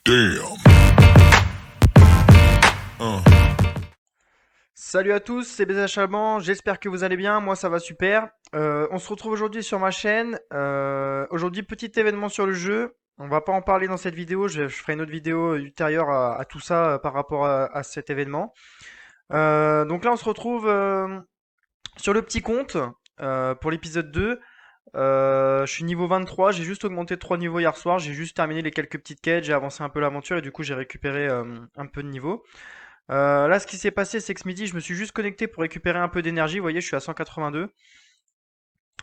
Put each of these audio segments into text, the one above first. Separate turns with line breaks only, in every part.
Damn.
Salut à tous, c'est BZ Alban, j'espère que vous allez bien, moi ça va super. On se retrouve aujourd'hui sur ma chaîne. Aujourd'hui, petit événement sur le jeu. On va pas en parler dans cette vidéo, je ferai une autre vidéo ultérieure à tout ça par rapport à cet événement. Donc là, on se retrouve sur le petit compte pour l'épisode 2. Je suis niveau 23, j'ai juste augmenté de 3 niveaux hier soir, j'ai juste terminé les quelques petites quêtes, j'ai avancé un peu l'aventure et du coup j'ai récupéré un peu de niveau. Là, ce qui s'est passé, c'est que ce midi, je me suis juste connecté pour récupérer un peu d'énergie. Vous voyez, je suis à 182.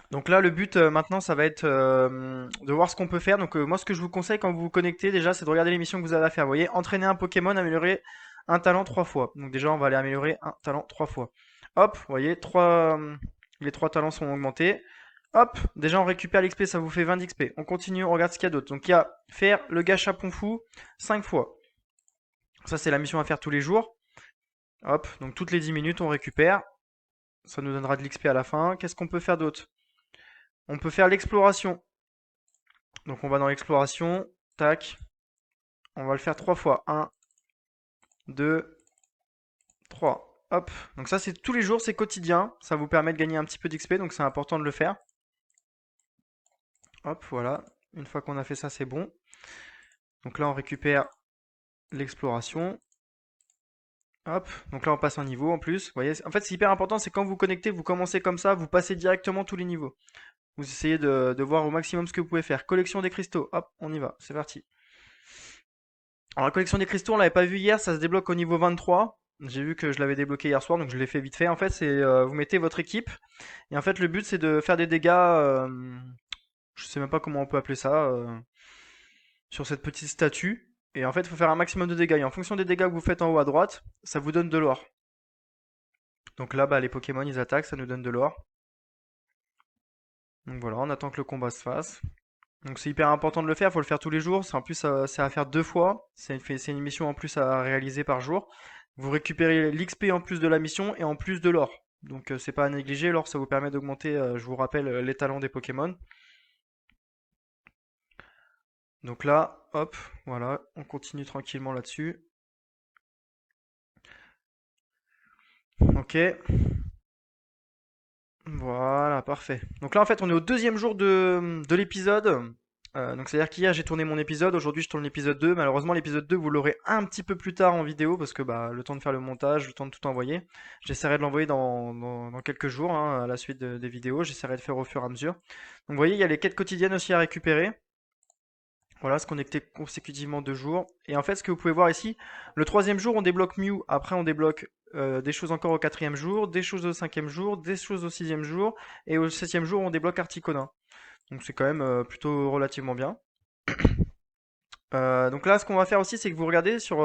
Donc là, le but maintenant, ça va être de voir ce qu'on peut faire. Donc moi, ce que je vous conseille quand vous vous connectez, déjà, c'est de regarder les missions que vous avez à faire. Vous voyez, entraîner un Pokémon, améliorer un talent 3 fois. Donc déjà, on va aller améliorer un talent 3 fois. Hop, vous voyez, les 3 talents sont augmentés. Hop, déjà on récupère l'XP, ça vous fait 20 d'XP. On continue, on regarde ce qu'il y a d'autre. Donc il y a faire le gachapon fou 5 fois. Ça, c'est la mission à faire tous les jours. Hop, donc toutes les 10 minutes, on récupère. Ça nous donnera de l'XP à la fin. Qu'est-ce qu'on peut faire d'autre? On peut faire l'exploration. Donc on va dans l'exploration. Tac. On va le faire 3 fois. Un, 2, 3. Hop. Donc ça, c'est tous les jours, c'est quotidien. Ça vous permet de gagner un petit peu d'XP, donc c'est important de le faire. Hop, voilà. Une fois qu'on a fait ça, c'est bon. Donc là, on récupère l'exploration. Hop, donc là on passe un niveau en plus. Vous voyez, en fait, c'est hyper important, c'est quand vous connectez, vous commencez comme ça, vous passez directement tous les niveaux. Vous essayez de voir au maximum ce que vous pouvez faire. Collection des cristaux, hop, on y va, c'est parti. Alors la collection des cristaux, on l'avait pas vu hier, ça se débloque au niveau 23. J'ai vu que je l'avais débloqué hier soir, donc je l'ai fait vite fait. En fait, c'est vous mettez votre équipe, et en fait le but c'est de faire des dégâts, je sais même pas comment on peut appeler ça, sur cette petite statue. Et en fait, il faut faire un maximum de dégâts. Et en fonction des dégâts que vous faites en haut à droite, ça vous donne de l'or. Donc là, bah, les Pokémon ils attaquent, ça nous donne de l'or. Donc voilà, on attend que le combat se fasse. Donc c'est hyper important de le faire, il faut le faire tous les jours. C'est en plus c'est à faire 2 fois. C'est une mission en plus à réaliser par jour. Vous récupérez l'XP en plus de la mission et en plus de l'or. Donc c'est pas à négliger, l'or ça vous permet d'augmenter, je vous rappelle, les talents des Pokémon. Donc là, hop, voilà, on continue tranquillement là-dessus. Ok, voilà, parfait. Donc là, en fait, on est au deuxième jour de l'épisode. Donc c'est-à-dire qu'hier j'ai tourné mon épisode, aujourd'hui je tourne l'épisode 2. Malheureusement l'épisode 2 vous l'aurez un petit peu plus tard en vidéo parce que bah, le temps de faire le montage, le temps de tout envoyer. J'essaierai de l'envoyer dans quelques jours hein, à la suite des vidéos, j'essaierai de faire au fur et à mesure. Donc vous voyez il y a les quêtes quotidiennes aussi à récupérer. Voilà, se connecter consécutivement 2 jours. Et en fait ce que vous pouvez voir ici, le troisième jour on débloque Mew, après on débloque des choses encore au quatrième jour, des choses au cinquième jour, des choses au sixième jour, et au septième jour on débloque Articuno. Donc c'est quand même plutôt relativement bien. Donc là, ce qu'on va faire aussi, c'est que vous regardez sur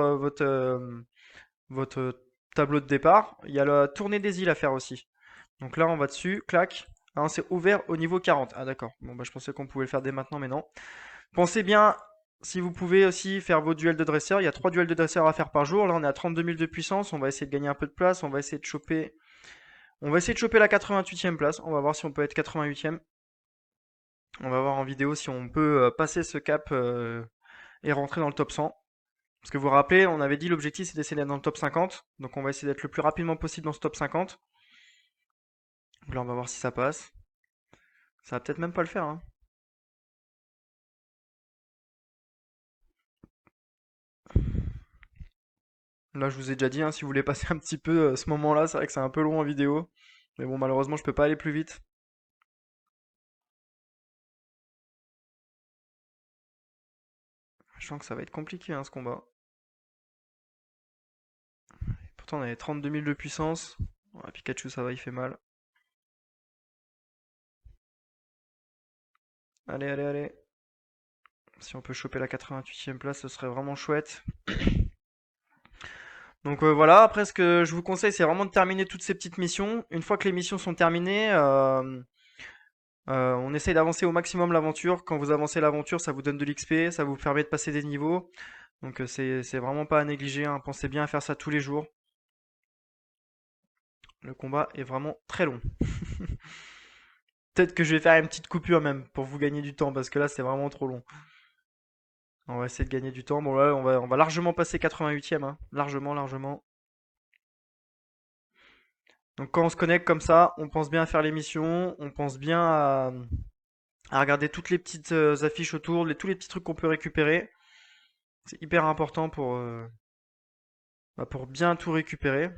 votre tableau de départ, il y a la tournée des îles à faire aussi. Donc là, on va dessus, clac. Ah, c'est ouvert au niveau 40. Ah d'accord. Bon bah je pensais qu'on pouvait le faire dès maintenant, mais non. Pensez bien, si vous pouvez aussi faire vos duels de dresseurs. Il y a 3 duels de dresseurs à faire par jour. Là, on est à 32 000 de puissance. On va essayer de gagner un peu de place. On va essayer de choper la 88e place. On va voir si on peut être 88e. On va voir en vidéo si on peut passer ce cap et rentrer dans le top 100. Parce que vous vous rappelez, on avait dit l'objectif c'est d'essayer d'être dans le top 50. Donc on va essayer d'être le plus rapidement possible dans ce top 50. Donc là on va voir si ça passe. Ça va peut-être même pas le faire, hein. Là je vous ai déjà dit, hein, si vous voulez passer un petit peu ce moment-là, c'est vrai que c'est un peu long en vidéo. Mais bon malheureusement je peux pas aller plus vite. Je sens que ça va être compliqué hein, ce combat. Pourtant on avait 32 000 de puissance. Ouais, Pikachu ça va, il fait mal. Allez, allez, allez. Si on peut choper la 88e place, ce serait vraiment chouette. Donc voilà, après ce que je vous conseille, c'est vraiment de terminer toutes ces petites missions. Une fois que les missions sont terminées, on essaye d'avancer au maximum l'aventure. Quand vous avancez l'aventure, ça vous donne de l'XP, ça vous permet de passer des niveaux. Donc c'est vraiment pas à négliger, hein. Pensez bien à faire ça tous les jours. Le combat est vraiment très long. Peut-être que je vais faire une petite coupure même pour vous gagner du temps parce que là c'est vraiment trop long. On va essayer de gagner du temps. Bon là, on va largement passer 88e, hein. Largement, largement. Donc quand on se connecte comme ça, on pense bien à faire les missions, on pense bien à regarder toutes les petites affiches autour, tous les petits trucs qu'on peut récupérer. C'est hyper important pour bien tout récupérer.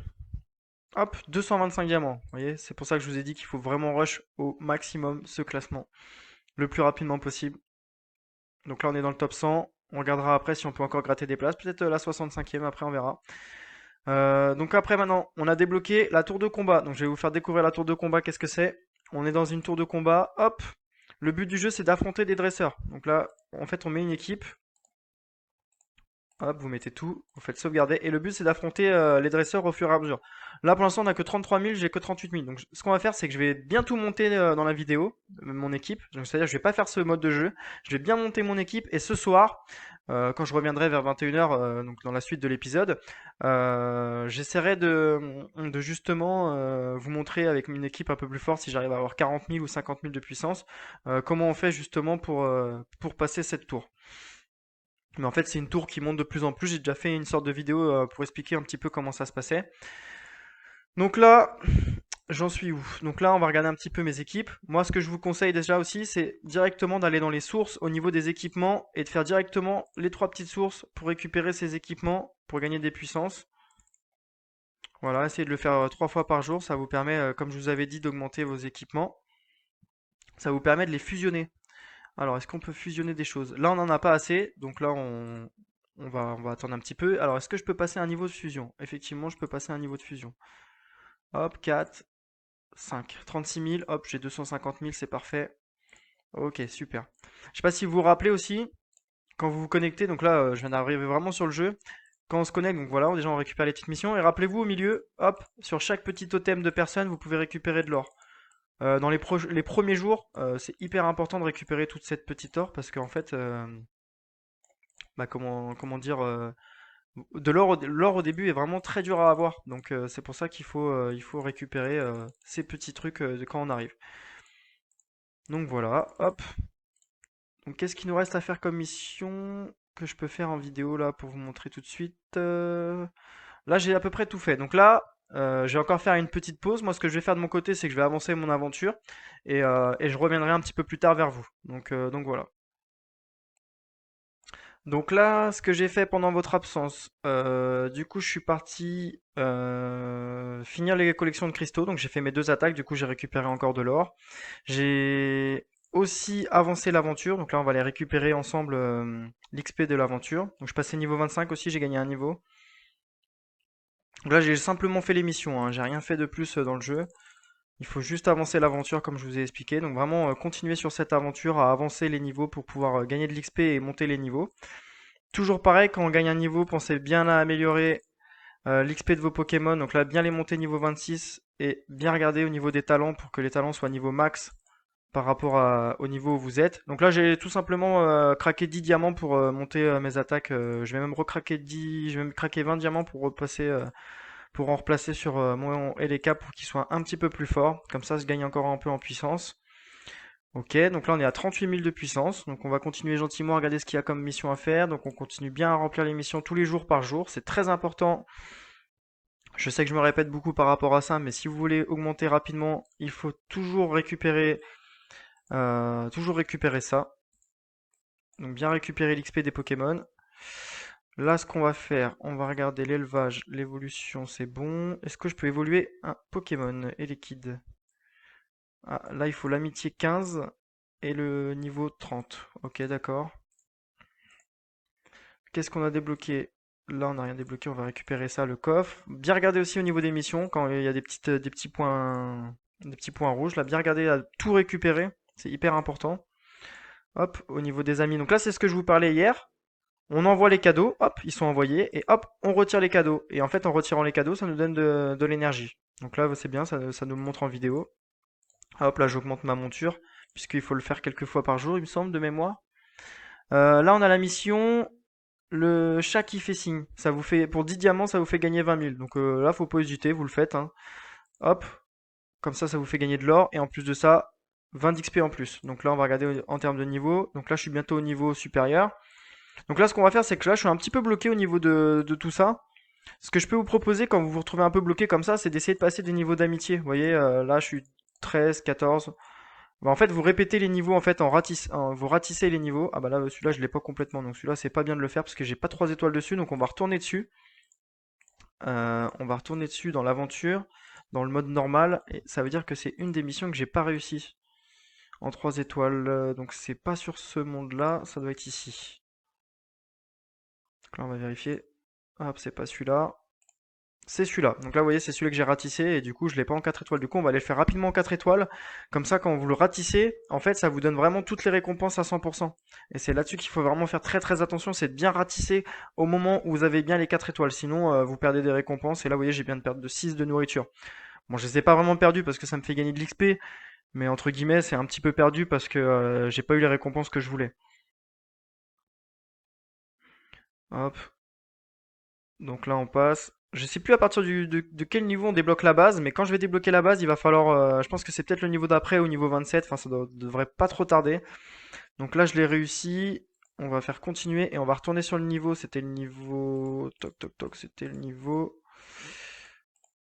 Hop, 225 diamants. Vous voyez, c'est pour ça que je vous ai dit qu'il faut vraiment rush au maximum ce classement, le plus rapidement possible. Donc là, on est dans le top 100. On regardera après si on peut encore gratter des places. Peut-être la 65e, après on verra. Donc après, maintenant, on a débloqué la tour de combat. Donc je vais vous faire découvrir la tour de combat. Qu'est-ce que c'est? On est dans une tour de combat. Hop! Le but du jeu, c'est d'affronter des dresseurs. Donc là, en fait, on met une équipe. Hop, vous mettez tout, vous faites sauvegarder. Et le but, c'est d'affronter les dresseurs au fur et à mesure. Là, pour l'instant, on n'a que 33 000, j'ai que 38 000. Donc, ce qu'on va faire, c'est que je vais bien tout monter dans la vidéo, mon équipe. Donc, c'est-à-dire, je vais pas faire ce mode de jeu. Je vais bien monter mon équipe. Et ce soir, quand je reviendrai vers 21 h, donc dans la suite de l'épisode, j'essaierai de justement vous montrer avec une équipe un peu plus forte, si j'arrive à avoir 40 000 ou 50 000 de puissance, comment on fait justement pour passer cette tour. Mais en fait, c'est une tour qui monte de plus en plus. J'ai déjà fait une sorte de vidéo pour expliquer un petit peu comment ça se passait. Donc là, j'en suis où? Donc là, on va regarder un petit peu mes équipes. Moi, ce que je vous conseille déjà aussi, c'est directement d'aller dans les sources au niveau des équipements et de faire directement les 3 petites sources pour récupérer ces équipements pour gagner des puissances. Voilà, essayez de le faire 3 fois par jour. Ça vous permet, comme je vous avais dit, d'augmenter vos équipements. Ça vous permet de les fusionner. Alors, est-ce qu'on peut fusionner des choses? Là, on n'en a pas assez, donc là, on va attendre un petit peu. Alors, est-ce que je peux passer à un niveau de fusion? Effectivement, je peux passer à un niveau de fusion. Hop, 4, 5, 36 000, hop, j'ai 250 000, c'est parfait. Ok, super. Je sais pas si vous vous rappelez aussi, quand vous vous connectez, donc là, je viens d'arriver vraiment sur le jeu. Quand on se connecte, donc voilà, déjà on récupère les petites missions. Et rappelez-vous, au milieu, hop, sur chaque petit totem de personne, vous pouvez récupérer de l'or. Dans les premiers jours, c'est hyper important de récupérer toute cette petite or parce qu'en fait, bah, comment dire, l'or au début est vraiment très dur à avoir. Donc c'est pour ça qu'il faut récupérer ces petits trucs quand on arrive. Donc voilà, hop. Donc qu'est-ce qu'il nous reste à faire comme mission que je peux faire en vidéo là pour vous montrer tout de suite? Là j'ai à peu près tout fait. Donc là, je vais encore faire une petite pause. Moi ce que je vais faire de mon côté, c'est que je vais avancer mon aventure et je reviendrai un petit peu plus tard vers vous. Donc voilà. Donc là, ce que j'ai fait pendant votre absence, du coup, je suis parti finir les collections de cristaux. Donc j'ai fait mes 2 attaques. Du coup, j'ai récupéré encore de l'or. J'ai aussi avancé l'aventure. Donc là, on va les récupérer ensemble l'XP de l'aventure. Donc je passais niveau 25 aussi. J'ai gagné un niveau. Donc là, j'ai simplement fait les missions, hein. J'ai rien fait de plus dans le jeu. Il faut juste avancer l'aventure comme je vous ai expliqué. Donc vraiment continuer sur cette aventure à avancer les niveaux pour pouvoir gagner de l'XP et monter les niveaux. Toujours pareil, quand on gagne un niveau, pensez bien à améliorer l'XP de vos Pokémon. Donc là, bien les monter niveau 26 et bien regarder au niveau des talents pour que les talents soient niveau max par rapport au niveau où vous êtes. Donc là, j'ai tout simplement craqué 10 diamants pour monter mes attaques. Je vais même recraquer 10, je vais même craquer 20 diamants pour repasser, pour en replacer sur mon LK pour qu'il soit un petit peu plus fort. Comme ça, je gagne encore un peu en puissance. Ok, donc là on est à 38 000 de puissance, donc on va continuer gentiment à regarder ce qu'il y a comme mission à faire, donc on continue bien à remplir les missions tous les jours par jour, c'est très important. Je sais que je me répète beaucoup par rapport à ça, mais si vous voulez augmenter rapidement, il faut toujours récupérer ça. Donc bien récupérer l'XP des Pokémon. Là ce qu'on va faire, on va regarder l'élevage, l'évolution c'est bon. Est-ce que je peux évoluer un Pokémon et liquide? Ah, là il faut l'amitié 15 et le niveau 30. Ok, d'accord. Qu'est-ce qu'on a débloqué? Là, on n'a rien débloqué, on va récupérer ça, le coffre. Bien regarder aussi au niveau des missions, quand il y a des petits points rouges. Là, bien regarder à tout récupérer, c'est hyper important. Hop, au niveau des amis. Donc là, c'est ce que je vous parlais hier. On envoie les cadeaux, hop, ils sont envoyés, et hop, on retire les cadeaux. Et en fait, en retirant les cadeaux, ça nous donne de l'énergie. Donc là, c'est bien, ça nous le montre en vidéo. Hop, là, j'augmente ma monture, puisqu'il faut le faire quelques fois par jour, il me semble, de mémoire. Là, on a la mission. Le chat qui fait signe, ça vous fait pour 10 diamants, ça vous fait gagner 20 000. Donc là, faut pas hésiter, vous le faites, hein. Hop, comme ça vous fait gagner de l'or et en plus de ça, 20 d'XP en plus. Donc là, on va regarder en termes de niveau. Donc là, je suis bientôt au niveau supérieur. Donc là, ce qu'on va faire, c'est que là, je suis un petit peu bloqué au niveau de tout ça. Ce que je peux vous proposer quand vous vous retrouvez un peu bloqué comme ça, c'est d'essayer de passer des niveaux d'amitié. Vous voyez, là, je suis 13, 14. Bah, en fait, vous répétez les niveaux en fait vous ratissez les niveaux. Ah bah là, celui-là, je l'ai pas complètement. Donc celui-là, c'est pas bien de le faire parce que j'ai pas 3 étoiles dessus. Donc on va retourner dessus. On va retourner dessus dans l'aventure, dans le mode normal. Et ça veut dire que c'est une des missions que j'ai pas réussi en 3 étoiles. Donc c'est pas sur ce monde-là, ça doit être ici. Donc là, on va vérifier. Hop, c'est pas celui-là. C'est celui-là. Donc là, vous voyez, c'est celui que j'ai ratissé et du coup, je l'ai pas en 4 étoiles. Du coup, on va aller le faire rapidement en 4 étoiles. Comme ça, quand vous le ratissez, en fait, ça vous donne vraiment toutes les récompenses à 100%. Et c'est là-dessus qu'il faut vraiment faire très très attention, c'est de bien ratisser au moment où vous avez bien les 4 étoiles. Sinon, vous perdez des récompenses. Et là, vous voyez, j'ai bien de perdre de 6 de nourriture. Bon, je les ai pas vraiment perdus parce que ça me fait gagner de l'XP. Mais entre guillemets, c'est un petit peu perdu parce que j'ai pas eu les récompenses que je voulais. Hop. Donc là, on passe. Je sais plus à partir de quel niveau on débloque la base, mais quand je vais débloquer la base, il va falloir. Je pense que c'est peut-être le niveau d'après au niveau 27. Enfin, devrait pas trop tarder. Donc là, je l'ai réussi. On va faire continuer et on va retourner sur le niveau. C'était le niveau. Toc toc toc. C'était le niveau.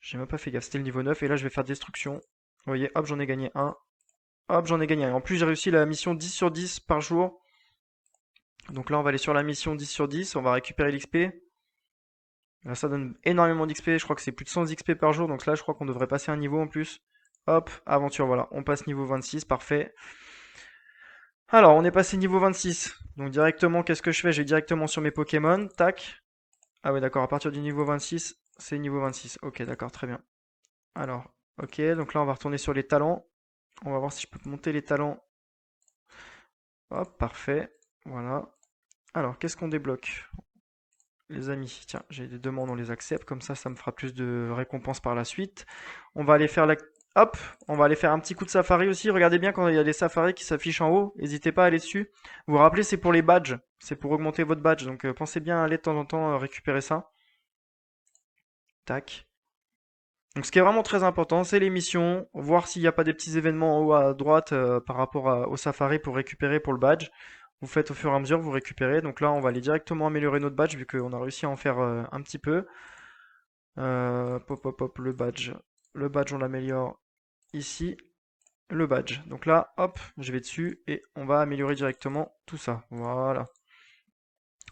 J'ai même pas fait gaffe. C'était le niveau 9. Et là, je vais faire destruction. Vous voyez, hop, j'en ai gagné un. Hop, j'en ai gagné un. Et en plus, j'ai réussi la mission 10 sur 10 par jour. Donc là, on va aller sur la mission 10 sur 10. On va récupérer l'XP. Là, ça donne énormément d'XP, je crois que c'est plus de 100 XP par jour, donc là je crois qu'on devrait passer un niveau en plus. Hop, aventure, voilà, on passe niveau 26, parfait. Alors, on est passé niveau 26, donc directement, qu'est-ce que je fais? Je vais directement sur mes Pokémon, tac. Ah ouais, d'accord, à partir du niveau 26, c'est niveau 26. Ok, d'accord, très bien. Alors, ok, donc là on va retourner sur les talents. On va voir si je peux monter les talents. Hop, parfait, voilà. Alors, qu'est-ce qu'on débloque? Les amis, tiens, j'ai des demandes, on les accepte, comme ça me fera plus de récompenses par la suite. On va aller faire la... Hop, on va aller faire un petit coup de safari aussi. Regardez bien quand il y a des safaris qui s'affichent en haut, n'hésitez pas à aller dessus. Vous vous rappelez, c'est pour les badges, c'est pour augmenter votre badge, donc pensez bien à aller de temps en temps récupérer ça. Tac. Donc ce qui est vraiment très important, c'est les missions, voir s'il n'y a pas des petits événements en haut à droite par rapport au safari pour récupérer pour le badge. Vous faites au fur et à mesure, vous récupérez. Donc là, on va aller directement améliorer notre badge vu qu'on a réussi à en faire un petit peu. Pop, pop, pop, le badge. Le badge, on l'améliore ici. Le badge. Donc là, hop, je vais dessus et on va améliorer directement tout ça. Voilà.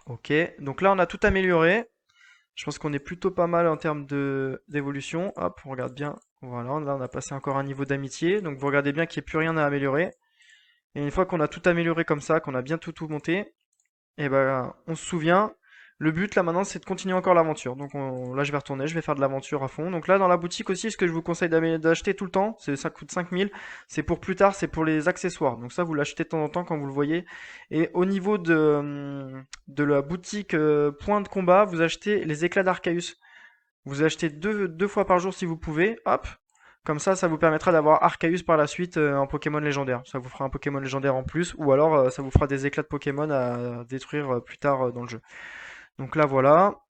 Ok, donc là, on a tout amélioré. Je pense qu'on est plutôt pas mal en termes de d'évolution. Hop, on regarde bien. Voilà, là, on a passé encore un niveau d'amitié. Donc vous regardez bien qu'il n'y ait plus rien à améliorer. Et une fois qu'on a tout amélioré comme ça, qu'on a bien tout monté, et ben, on se souvient, le but là maintenant c'est de continuer encore l'aventure. Donc là je vais retourner, je vais faire de l'aventure à fond. Donc là dans la boutique aussi, ce que je vous conseille d'acheter tout le temps, ça coûte 5000, c'est pour plus tard, c'est pour les accessoires. Donc ça vous l'achetez de temps en temps quand vous le voyez. Et au niveau de la boutique point de combat, vous achetez les éclats d'Arceus. Vous achetez deux fois par jour si vous pouvez, hop. Comme ça vous permettra d'avoir Arceus par la suite en Pokémon légendaire. Ça vous fera un Pokémon légendaire en plus, ou alors ça vous fera des éclats de Pokémon à détruire plus tard dans le jeu. Donc là voilà.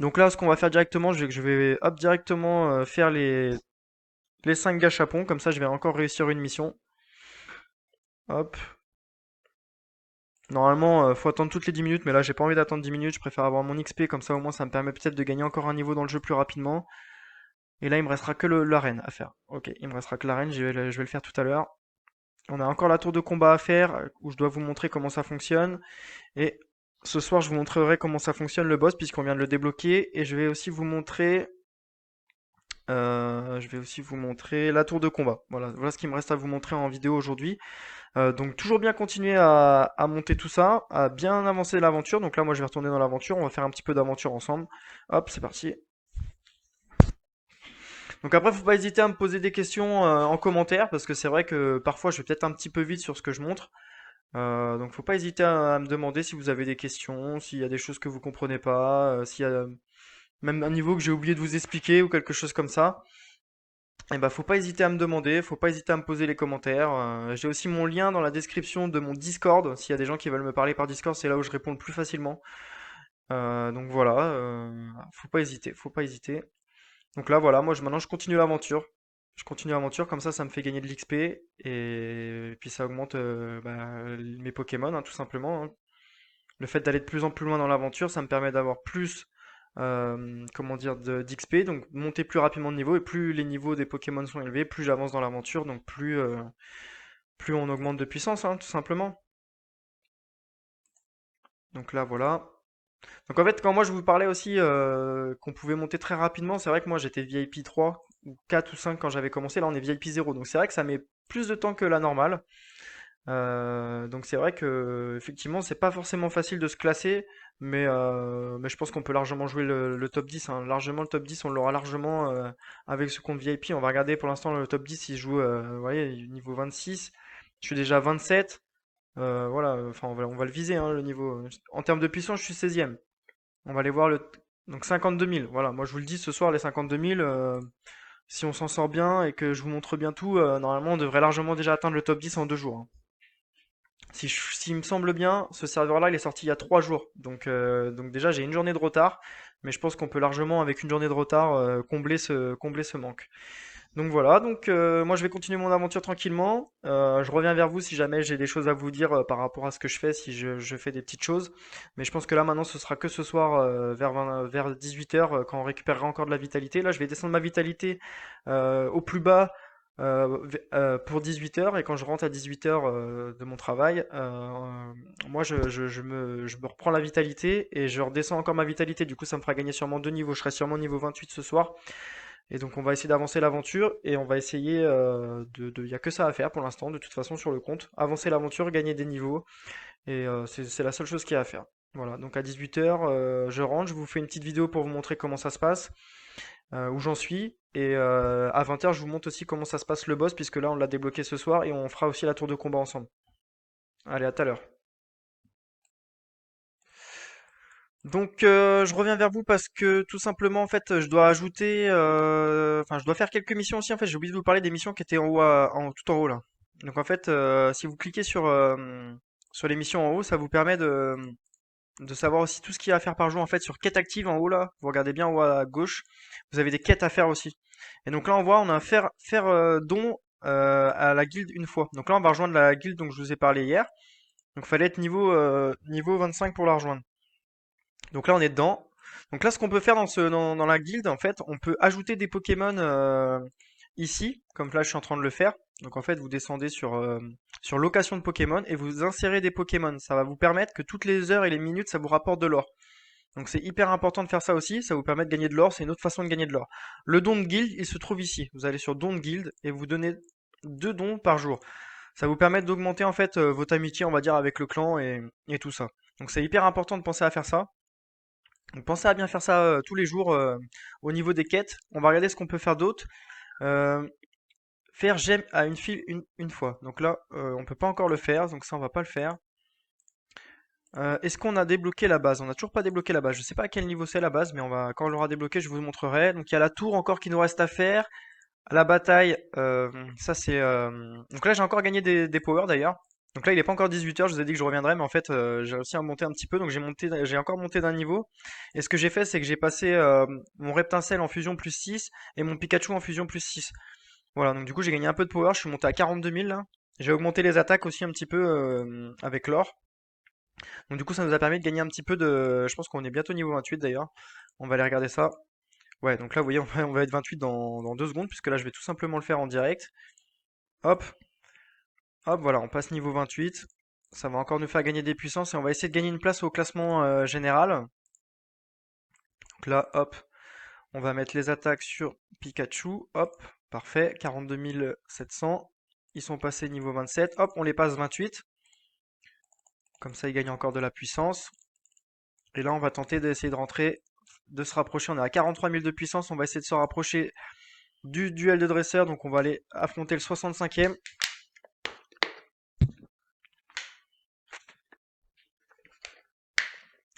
Donc là ce qu'on va faire directement, je vais hop directement faire les 5 gachapons, comme ça je vais encore réussir une mission. Hop. Normalement faut attendre toutes les 10 minutes, mais là j'ai pas envie d'attendre 10 minutes, je préfère avoir mon XP, comme ça au moins ça me permet peut-être de gagner encore un niveau dans le jeu plus rapidement. Et là il me restera que l'arène à faire. Ok, il me restera que l'arène, je vais le faire tout à l'heure. On a encore la tour de combat à faire, où je dois vous montrer comment ça fonctionne. Et ce soir, je vous montrerai comment ça fonctionne le boss, puisqu'on vient de le débloquer. Et je vais aussi vous montrer la tour de combat. Voilà, voilà ce qu'il me reste à vous montrer en vidéo aujourd'hui. Donc toujours bien continuer à monter tout ça, à bien avancer l'aventure. Donc là, moi, je vais retourner dans l'aventure. On va faire un petit peu d'aventure ensemble. Hop, c'est parti. Donc après, faut pas hésiter à me poser des questions en commentaire, parce que c'est vrai que parfois, je vais peut-être un petit peu vite sur ce que je montre. Donc faut pas hésiter à me demander si vous avez des questions, s'il y a des choses que vous comprenez pas, s'il y a même un niveau que j'ai oublié de vous expliquer ou quelque chose comme ça. Et ben faut pas hésiter à me demander, faut pas hésiter à me poser les commentaires. J'ai aussi mon lien dans la description de mon Discord. S'il y a des gens qui veulent me parler par Discord, c'est là où je réponds le plus facilement. Donc voilà, faut pas hésiter, faut pas hésiter. Donc là voilà, moi maintenant je continue l'aventure. Je continue l'aventure, comme ça me fait gagner de l'XP et puis ça augmente mes Pokémon, hein, tout simplement, hein. Le fait d'aller de plus en plus loin dans l'aventure, ça me permet d'avoir plus, comment dire, d'XP, donc monter plus rapidement de niveau, et plus les niveaux des Pokémon sont élevés, plus j'avance dans l'aventure, donc plus on augmente de puissance, hein, tout simplement. Donc là, voilà. Donc en fait, quand moi je vous parlais aussi qu'on pouvait monter très rapidement, c'est vrai que moi j'étais VIP 3 ou 4 ou 5 quand j'avais commencé, là on est VIP 0, donc c'est vrai que ça met plus de temps que la normale. Donc c'est vrai que effectivement c'est pas forcément facile de se classer, mais je pense qu'on peut largement jouer le top 10, hein. Largement le top 10, on l'aura largement avec ce compte VIP. On va regarder pour l'instant le top 10, il joue vous voyez, niveau 26. Je suis déjà 27. Voilà, enfin on va le viser hein, le niveau. En termes de puissance, je suis 16e. On va aller voir le. Donc 52 000. Voilà, moi je vous le dis ce soir, les 52 000, si on s'en sort bien et que je vous montre bien tout, normalement on devrait largement déjà atteindre le top 10 en 2 jours, hein. S'il me semble bien, ce serveur-là, il est sorti il y a 3 jours. Donc déjà, j'ai une journée de retard. Mais je pense qu'on peut largement, avec une journée de retard, combler ce manque. Donc voilà, donc moi je vais continuer mon aventure tranquillement. Je reviens vers vous si jamais j'ai des choses à vous dire par rapport à ce que je fais, si je fais des petites choses. Mais je pense que là maintenant ce sera que ce soir vers 18h quand on récupérera encore de la vitalité. Là je vais descendre ma vitalité au plus bas pour 18h et quand je rentre à 18h de mon travail, moi je me reprends la vitalité et je redescends encore ma vitalité. Du coup ça me fera gagner sûrement 2 niveaux. Je serai sûrement niveau 28 ce soir. Et donc on va essayer d'avancer l'aventure et on va essayer y a que ça à faire pour l'instant de toute façon sur le compte. Avancer l'aventure, gagner des niveaux et c'est la seule chose qu'il y a à faire. Voilà, donc à 18h je rentre, je vous fais une petite vidéo pour vous montrer comment ça se passe, où j'en suis. Et à 20h je vous montre aussi comment ça se passe le boss puisque là on l'a débloqué ce soir et on fera aussi la tour de combat ensemble. Allez, à tout à l'heure. Donc je reviens vers vous parce que tout simplement en fait je dois ajouter enfin je dois faire quelques missions aussi en fait j'ai oublié de vous parler des missions qui étaient en haut tout en haut là. Donc en fait si vous cliquez sur les missions en haut ça vous permet de savoir aussi tout ce qu'il y a à faire par jour en fait sur quête active en haut là. Vous regardez bien en haut à gauche vous avez des quêtes à faire aussi. Et donc là on voit on a un faire don à la guilde une fois. Donc là on va rejoindre la guilde dont je vous ai parlé hier. Donc il fallait être niveau 25 pour la rejoindre. Donc là, on est dedans. Donc là, ce qu'on peut faire dans la guilde, en fait, on peut ajouter des Pokémon ici, comme là, je suis en train de le faire. Donc en fait, vous descendez sur location de Pokémon et vous insérez des Pokémon. Ça va vous permettre que toutes les heures et les minutes, ça vous rapporte de l'or. Donc c'est hyper important de faire ça aussi. Ça vous permet de gagner de l'or. C'est une autre façon de gagner de l'or. Le don de guilde, il se trouve ici. Vous allez sur don de guilde et vous donnez 2 dons par jour. Ça vous permet d'augmenter en fait votre amitié, on va dire, avec le clan et tout ça. Donc c'est hyper important de penser à faire ça. Donc pensez à bien faire ça tous les jours au niveau des quêtes. On va regarder ce qu'on peut faire d'autre. Euh, Faire j'aime à une file une fois. Donc là, on peut pas encore le faire, donc ça on va pas le faire. Est-ce qu'on a débloqué la base? On n'a toujours pas débloqué la base. Je sais pas à quel niveau c'est la base, mais quand on l'aura débloqué, je vous montrerai. Donc il y a la tour encore qui nous reste à faire. La bataille, ça c'est. Donc là j'ai encore gagné des powers d'ailleurs. Donc là il est pas encore 18h, je vous ai dit que je reviendrais, mais en fait j'ai réussi à monter un petit peu, donc j'ai encore monté d'un niveau. Et ce que j'ai fait c'est que j'ai passé mon Reptincelle en fusion plus 6 et mon Pikachu en fusion plus 6. Voilà, donc du coup j'ai gagné un peu de power, je suis monté à 42 000 là. J'ai augmenté les attaques aussi un petit peu avec l'or. Donc du coup ça nous a permis de gagner un petit peu de. Je pense qu'on est bientôt niveau 28 d'ailleurs. On va aller regarder ça. Ouais, donc là, vous voyez, on va être 28 dans 2 secondes, puisque là, je vais tout simplement le faire en direct. Hop, hop, voilà, on passe niveau 28. Ça va encore nous faire gagner des puissances et on va essayer de gagner une place au classement général. Donc là, hop, on va mettre les attaques sur Pikachu. Hop, parfait, 42 700. Ils sont passés niveau 27. Hop, on les passe 28. Comme ça, ils gagnent encore de la puissance. Et là, on va tenter d'essayer de rentrer, de se rapprocher. On est à 43 000 de puissance. On va essayer de se rapprocher du duel de dresseur. Donc, on va aller affronter le 65e.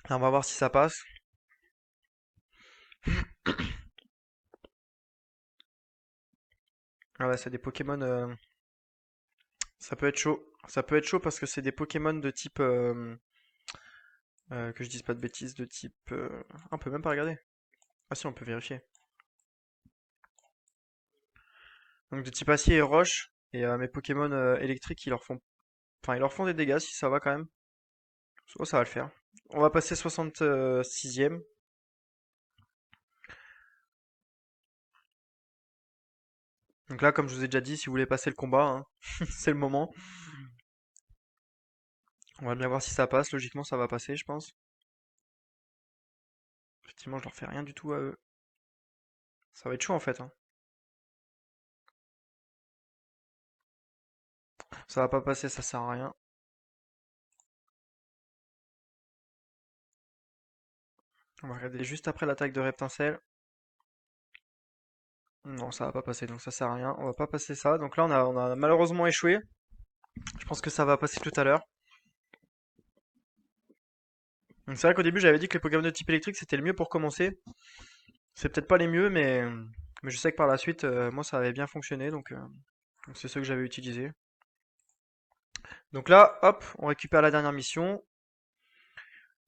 Là, on va voir si ça passe. Ah ouais, c'est des Pokémon. Ça peut être chaud. Ça peut être chaud parce que c'est des Pokémon de type. Que je dise pas de bêtises, de type. On peut même pas regarder. Ah si, on peut vérifier. Donc de type acier et roche. Et mes Pokémon électriques, ils leur font. Enfin, ils leur font des dégâts si ça va quand même. Oh, ça va le faire. On va passer 66e. Donc là, comme je vous ai déjà dit, si vous voulez passer le combat, hein, c'est le moment. On va bien voir si ça passe. Logiquement, ça va passer, je pense. Effectivement, je leur fais rien du tout à eux. Ça va être chaud en fait, hein. Ça va pas passer, ça sert à rien. On va regarder juste après l'attaque de Reptincelle. Non, ça va pas passer, donc ça sert à rien. On va pas passer ça. Donc là, on a malheureusement échoué. Je pense que ça va passer tout à l'heure. Donc c'est vrai qu'au début, j'avais dit que les Pokémon de type électrique, c'était le mieux pour commencer. C'est peut-être pas les mieux, mais je sais que par la suite, moi, ça avait bien fonctionné, donc c'est ceux que j'avais utilisés. Donc là, hop, on récupère la dernière mission.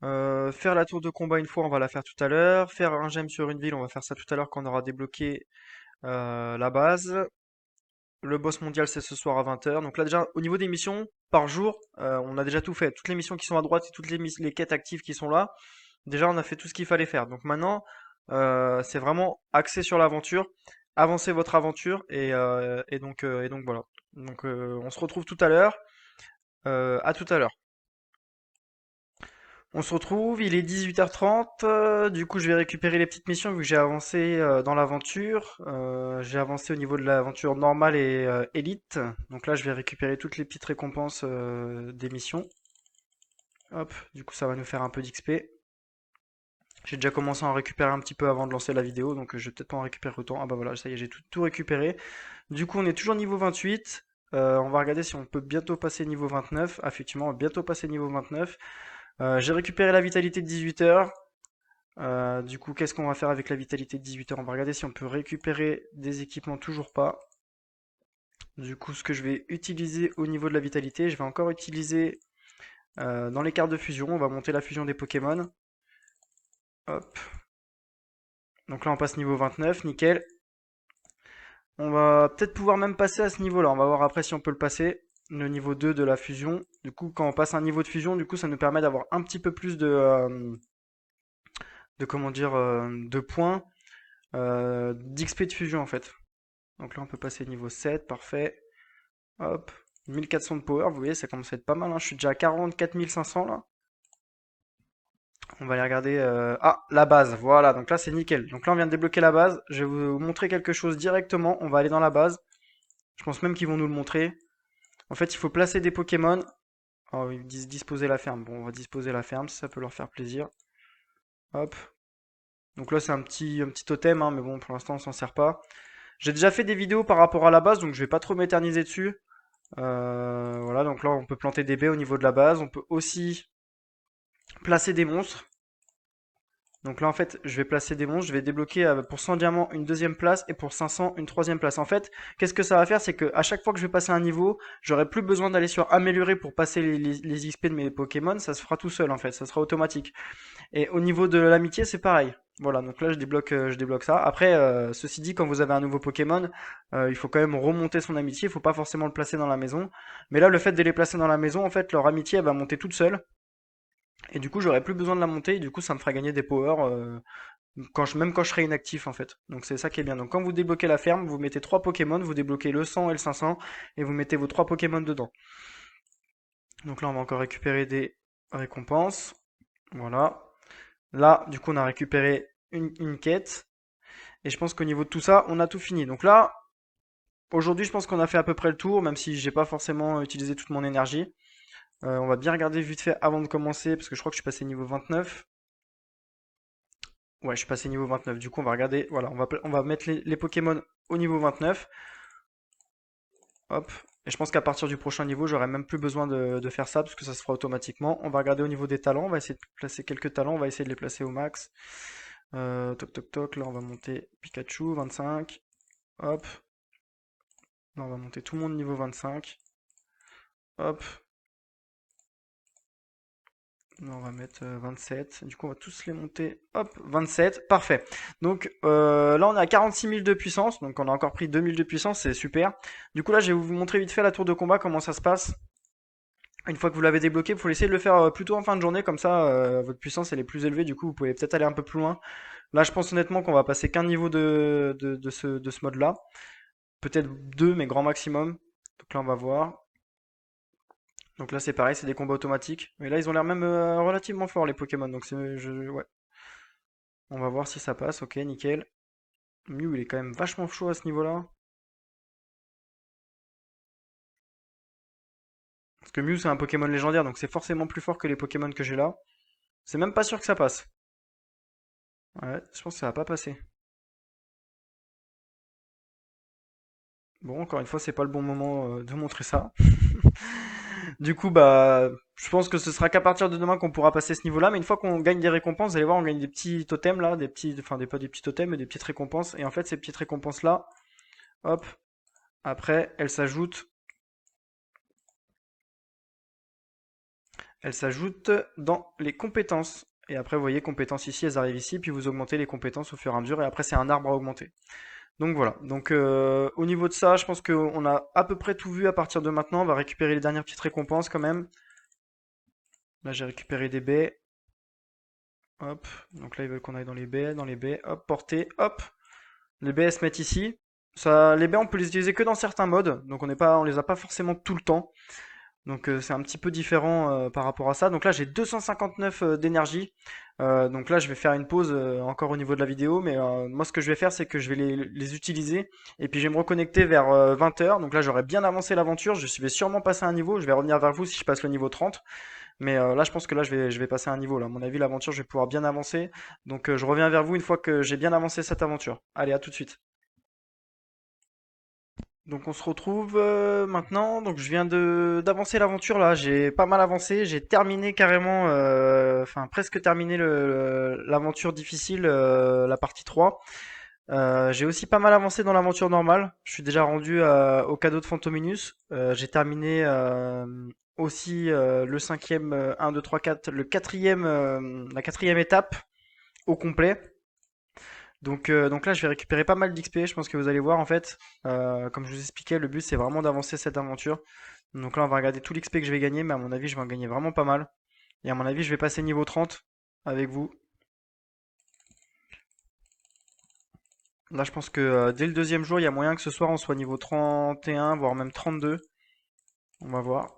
Faire la tour de combat une fois, on va la faire tout à l'heure. Faire un gemme sur une ville, on va faire ça tout à l'heure quand on aura débloqué la base. Le boss mondial, c'est ce soir à 20h. Donc là, déjà, au niveau des missions, par jour, on a déjà tout fait. Toutes les missions qui sont à droite et toutes les quêtes actives qui sont là, déjà, on a fait tout ce qu'il fallait faire. Donc maintenant, c'est vraiment axé sur l'aventure. Avancez votre aventure et donc voilà. Donc on se retrouve tout à l'heure. À tout à l'heure. On se retrouve, il est 18h30, du coup je vais récupérer les petites missions vu que j'ai avancé dans l'aventure. J'ai avancé au niveau de l'aventure normale et élite. Donc là je vais récupérer toutes les petites récompenses des missions. Hop, du coup ça va nous faire un peu d'XP. J'ai déjà commencé à en récupérer un petit peu avant de lancer la vidéo, donc je vais peut-être pas en récupérer autant. Ah bah voilà, ça y est, j'ai tout récupéré. Du coup on est toujours niveau 28. On va regarder si on peut bientôt passer niveau 29. Ah, effectivement, on va bientôt passer niveau 29. J'ai récupéré la vitalité de 18 heures. Du coup, qu'est-ce qu'on va faire avec la vitalité de 18 heures? On va regarder si on peut récupérer des équipements, toujours pas. Du coup, ce que je vais utiliser au niveau de la vitalité, je vais encore utiliser dans les cartes de fusion. On va monter la fusion des Pokémon. Hop. Donc là, on passe niveau 29, nickel. On va peut-être pouvoir même passer à ce niveau-là. On va voir après si on peut le passer. Le niveau 2 de la fusion. Du coup, quand on passe un niveau de fusion, du coup, ça nous permet d'avoir un petit peu plus de comment dire, de points d'XP de fusion en fait. Donc là, on peut passer niveau 7, parfait. Hop, 1400 de power, vous voyez, ça commence à être pas mal, hein. Je suis déjà à 44 500 là. On va aller regarder. Ah, la base, voilà, donc là c'est nickel. Donc là, on vient de débloquer la base. Je vais vous montrer quelque chose directement. On va aller dans la base. Je pense même qu'ils vont nous le montrer. En fait, il faut placer des Pokémon. Oh, ils disent disposer la ferme. Bon, on va disposer la ferme si ça peut leur faire plaisir. Hop. Donc là, c'est un petit totem, hein, mais bon, pour l'instant, on s'en sert pas. J'ai déjà fait des vidéos par rapport à la base, donc je vais pas trop m'éterniser dessus. Voilà, donc là on peut planter des baies au niveau de la base. On peut aussi placer des monstres. Donc là en fait je vais placer des monstres. Je vais débloquer pour 100 diamants une deuxième place et pour 500 une troisième place. En fait, qu'est-ce que ça va faire? C'est que à chaque fois que je vais passer un niveau, j'aurai plus besoin d'aller sur améliorer pour passer les XP de mes Pokémon. Ça se fera tout seul en fait, ça sera automatique. Et au niveau de l'amitié, c'est pareil. Voilà, donc là je débloque ça. Après, ceci dit, quand vous avez un nouveau Pokémon, il faut quand même remonter son amitié. Il faut pas forcément le placer dans la maison. Mais là, le fait de les placer dans la maison, en fait, leur amitié, elle va monter toute seule. Et du coup, j'aurai plus besoin de la monter. Et du coup, ça me fera gagner des powers même quand je serai inactif, en fait. Donc c'est ça qui est bien. Donc quand vous débloquez la ferme, vous mettez 3 Pokémon, vous débloquez le 100 et le 500, et vous mettez vos 3 Pokémon dedans. Donc là, on va encore récupérer des récompenses. Voilà. Là, du coup, on a récupéré une quête. Et je pense qu'au niveau de tout ça, on a tout fini. Donc là, aujourd'hui, je pense qu'on a fait à peu près le tour, même si j'ai pas forcément utilisé toute mon énergie. On va bien regarder vite fait avant de commencer, parce que je crois que je suis passé niveau 29. Ouais, je suis passé niveau 29. Du coup, on va regarder. Voilà, on va mettre les Pokémon au niveau 29. Hop. Et je pense qu'à partir du prochain niveau, j'aurai même plus besoin de faire ça, parce que ça se fera automatiquement. On va regarder au niveau des talents. On va essayer de placer quelques talents. On va essayer de les placer au max. Toc toc toc. Là, on va monter Pikachu, 25. Hop. Là, on va monter tout le monde niveau 25. Hop. Là, on va mettre 27. Du coup, on va tous les monter. Hop, 27. Parfait. Donc là, on est à 46 000 de puissance. Donc on a encore pris 2000 de puissance. C'est super. Du coup, là, je vais vous montrer vite fait la tour de combat, comment ça se passe. Une fois que vous l'avez débloqué, il faut essayer de le faire plutôt en fin de journée, comme ça votre puissance elle est plus élevée, du coup vous pouvez peut-être aller un peu plus loin. Là je pense honnêtement qu'on va passer qu'un niveau de ce mode-là. Peut-être deux, mais grand maximum. Donc là on va voir. Donc là c'est pareil, c'est des combats automatiques. Mais là ils ont l'air même relativement forts les Pokémon, donc ouais. On va voir si ça passe, ok, nickel. Mew il est quand même vachement chaud à ce niveau-là. Parce que Mew c'est un Pokémon légendaire, donc c'est forcément plus fort que les Pokémon que j'ai là. C'est même pas sûr que ça passe. Ouais, je pense que ça va pas passer. Bon, encore une fois, c'est pas le bon moment de montrer ça. Du coup, bah, je pense que ce sera qu'à partir de demain qu'on pourra passer ce niveau-là. Mais une fois qu'on gagne des récompenses, vous allez voir, on gagne des petits totems là, des petits, enfin, pas des petits totems, mais des petites récompenses. Et en fait, ces petites récompenses-là, hop, après, elles s'ajoutent dans les compétences. Et après, vous voyez, compétences ici, elles arrivent ici, puis vous augmentez les compétences au fur et à mesure. Et après, c'est un arbre à augmenter. Donc voilà. Donc au niveau de ça, je pense qu'on a à peu près tout vu à partir de maintenant. On va récupérer les dernières petites récompenses quand même. Là, j'ai récupéré des baies. Hop. Donc là, ils veulent qu'on aille dans les baies, dans les baies. Hop, portée. Hop. Les baies, elles se mettent ici. Ça, les baies, on peut les utiliser que dans certains modes. Donc on les a pas forcément tout le temps. Donc c'est un petit peu différent par rapport à ça. Donc là j'ai 259 d'énergie. Donc là je vais faire une pause encore au niveau de la vidéo. Mais moi ce que je vais faire c'est que je vais les utiliser. Et puis je vais me reconnecter vers 20h. Donc là j'aurai bien avancé l'aventure. Je vais sûrement passer un niveau. Je vais revenir vers vous si je passe le niveau 30. Mais là je pense que là je vais passer un niveau. Là. À mon avis l'aventure je vais pouvoir bien avancer. Donc je reviens vers vous une fois que j'ai bien avancé cette aventure. Allez, à tout de suite. Donc on se retrouve maintenant. Donc je viens de d'avancer l'aventure là. J'ai pas mal avancé. J'ai terminé carrément, enfin presque terminé l'aventure difficile, la partie 3. J'ai aussi pas mal avancé dans l'aventure normale. Je suis déjà rendu au cadeau de Phantominus. J'ai terminé aussi le cinquième, 1, 2, 3, 4, la quatrième étape au complet. Donc là, je vais récupérer pas mal d'XP. Je pense que vous allez voir en fait. Comme je vous expliquais, le but c'est vraiment d'avancer cette aventure. Donc là, on va regarder tout l'XP que je vais gagner, mais à mon avis, je vais en gagner vraiment pas mal. Et à mon avis, je vais passer niveau 30 avec vous. Là, je pense que dès le deuxième jour, il y a moyen que ce soir on soit niveau 31, voire même 32. On va voir.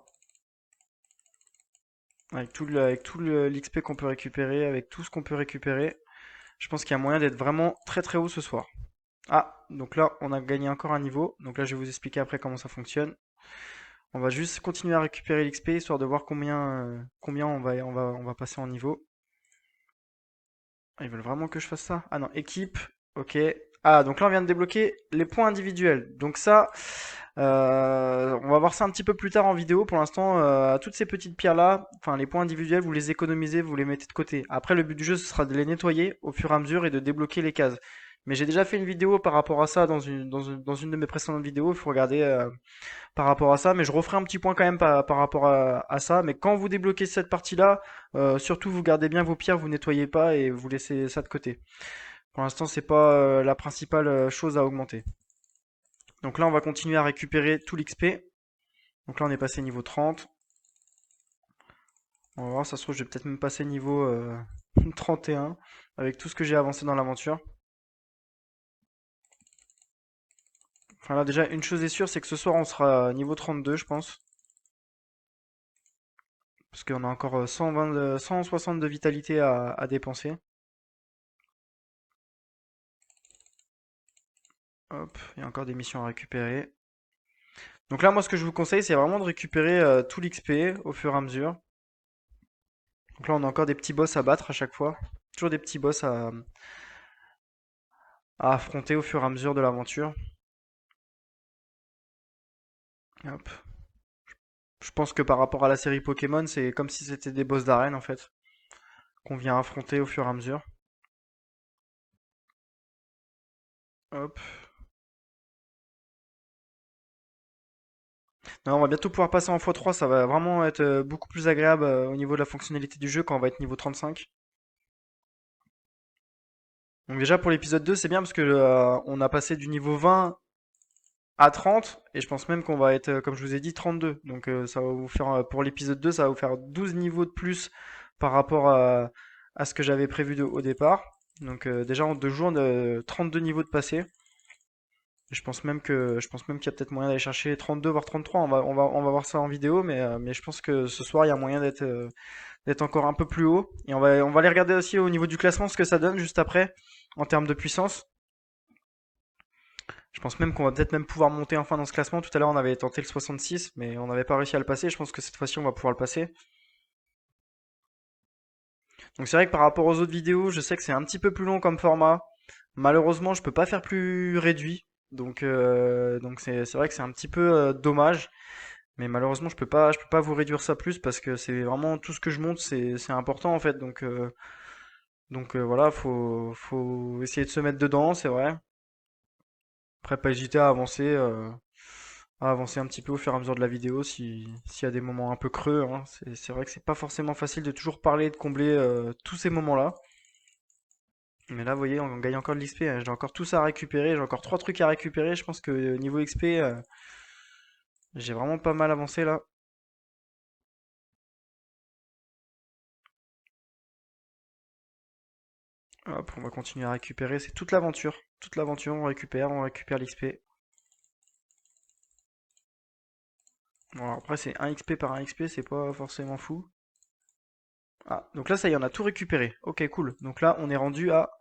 Avec tout l'XP qu'on peut récupérer, avec tout ce qu'on peut récupérer, je pense qu'il y a moyen d'être vraiment très très haut ce soir. Ah, donc là, on a gagné encore un niveau. Donc là, je vais vous expliquer après comment ça fonctionne. On va juste continuer à récupérer l'XP histoire de voir combien on va passer en niveau. Ah, ils veulent vraiment que je fasse ça? Ah non, équipe, ok. Ah, donc là on vient de débloquer les points individuels. Donc ça, on va voir ça un petit peu plus tard en vidéo. Pour l'instant, toutes ces petites pierres-là, enfin les points individuels, vous les économisez, vous les mettez de côté. Après, le but du jeu, ce sera de les nettoyer au fur et à mesure et de débloquer les cases. Mais j'ai déjà fait une vidéo par rapport à ça dans une de mes précédentes vidéos. Il faut regarder par rapport à ça, mais je referai un petit point quand même par rapport à ça. Mais quand vous débloquez cette partie-là, surtout vous gardez bien vos pierres, vous nettoyez pas et vous laissez ça de côté. Pour l'instant, c'est pas la principale chose à augmenter. Donc là, on va continuer à récupérer tout l'XP. Donc là, on est passé niveau 30. On va voir, ça se trouve, je vais peut-être même passer niveau 31 avec tout ce que j'ai avancé dans l'aventure. Enfin là, déjà, une chose est sûre, c'est que ce soir, on sera niveau 32, je pense. Parce qu'on a encore 120, 160 de vitalité à dépenser. Hop, il y a encore des missions à récupérer. Donc là, moi, ce que je vous conseille, c'est vraiment de récupérer tout l'XP au fur et à mesure. Donc là, on a encore des petits boss à battre à chaque fois. Toujours des petits boss à affronter au fur et à mesure de l'aventure. Hop. Je pense que par rapport à la série Pokémon, c'est comme si c'était des boss d'arène en fait, qu'on vient affronter au fur et à mesure. Hop. Non, on va bientôt pouvoir passer en x3, ça va vraiment être beaucoup plus agréable au niveau de la fonctionnalité du jeu quand on va être niveau 35. Donc déjà pour l'épisode 2, c'est bien parce que on a passé du niveau 20 à 30 et je pense même qu'on va être, comme je vous ai dit, 32. Donc ça va vous faire, pour l'épisode 2, ça va vous faire 12 niveaux de plus par rapport à ce que j'avais prévu au départ. Donc déjà en 2 jours, 32 niveaux de passé. Et je pense même qu'il y a peut-être moyen d'aller chercher 32 voire 33. On va voir ça en vidéo, mais je pense que ce soir il y a moyen d'être encore un peu plus haut. Et on va aller regarder aussi au niveau du classement ce que ça donne juste après en termes de puissance. Je pense même qu'on va peut-être même pouvoir monter enfin dans ce classement. Tout à l'heure, on avait tenté le 66, mais on n'avait pas réussi à le passer. Je pense que cette fois-ci, on va pouvoir le passer. Donc c'est vrai que par rapport aux autres vidéos, je sais que c'est un petit peu plus long comme format. Malheureusement, je peux pas faire plus réduit. Donc c'est vrai que c'est un petit peu dommage. Mais malheureusement, je peux pas vous réduire ça plus parce que c'est vraiment tout ce que je monte, c'est important en fait. Voilà, faut essayer de se mettre dedans, c'est vrai. Après, pas hésiter à avancer un petit peu au fur et à mesure de la vidéo s'il y a des moments un peu creux, hein. C'est vrai que c'est pas forcément facile de toujours parler et de combler tous ces moments-là. Mais là, vous voyez, on gagne encore de l'XP, hein. J'ai encore tout ça à récupérer, j'ai encore 3 trucs à récupérer. Je pense que niveau XP, j'ai vraiment pas mal avancé là. Hop, on va continuer à récupérer, c'est toute l'aventure. Toute l'aventure, on récupère l'XP. Bon, alors après, c'est 1 XP par 1 XP, c'est pas forcément fou. Ah, donc là, ça y est, on a tout récupéré. Ok, cool. Donc là, on est rendu à...